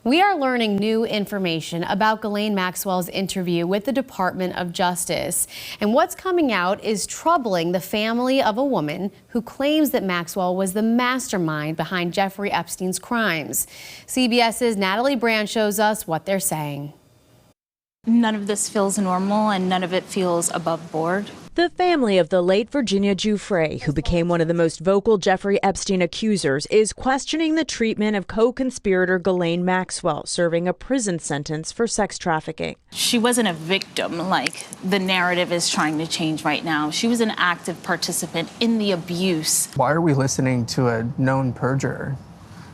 We are learning new information about Ghislaine Maxwell's interview with the Department of Justice. And what's coming out is troubling the family of a woman who claims that Maxwell was the mastermind behind Jeffrey Epstein's crimes. CBS's Natalie Brand shows us what they're saying. None of this feels normal and none of it feels above board. The family of the late Virginia Giuffre, who became one of the most vocal Jeffrey Epstein accusers, is questioning the treatment of co-conspirator Ghislaine Maxwell, serving a prison sentence for sex trafficking. She wasn't a victim like the narrative is trying to change right now. She was an active participant in the abuse. Why are we listening to a known perjurer?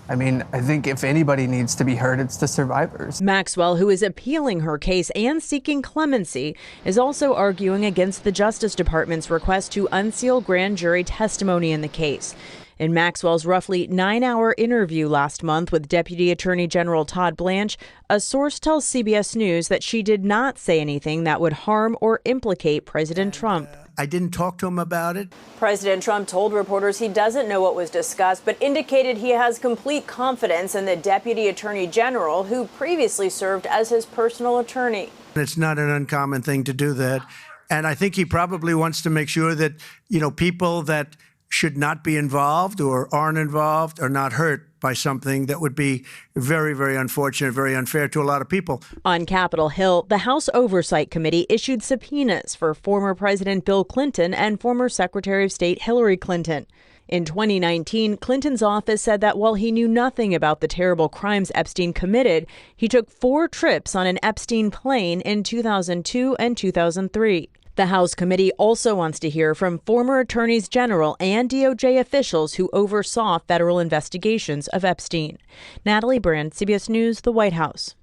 I mean, I think if anybody needs to be heard, it's the survivors. Maxwell, who is appealing her case and seeking clemency, is also arguing against the Justice Department's request to unseal grand jury testimony in the case. In Maxwell's roughly 9-hour interview last month with Deputy Attorney General Todd Blanche, a source tells CBS News that she did not say anything that would harm or implicate President Trump. I didn't talk to him about it. President Trump told reporters he doesn't know what was discussed, but indicated he has complete confidence in the Deputy Attorney General, who previously served as his personal attorney. It's not an uncommon thing to do that. And I think he probably wants to make sure that, people that should not be involved or aren't involved are not hurt by something that would be very, very unfortunate, very unfair to a lot of people. On Capitol Hill, the House Oversight Committee issued subpoenas for former President Bill Clinton and former Secretary of State Hillary Clinton. In 2019, Clinton's office said that while he knew nothing about the terrible crimes Epstein committed, he took 4 trips on an Epstein plane in 2002 and 2003. The House committee also wants to hear from former attorneys general and DOJ officials who oversaw federal investigations of Epstein. Natalie Brand, CBS News, the White House.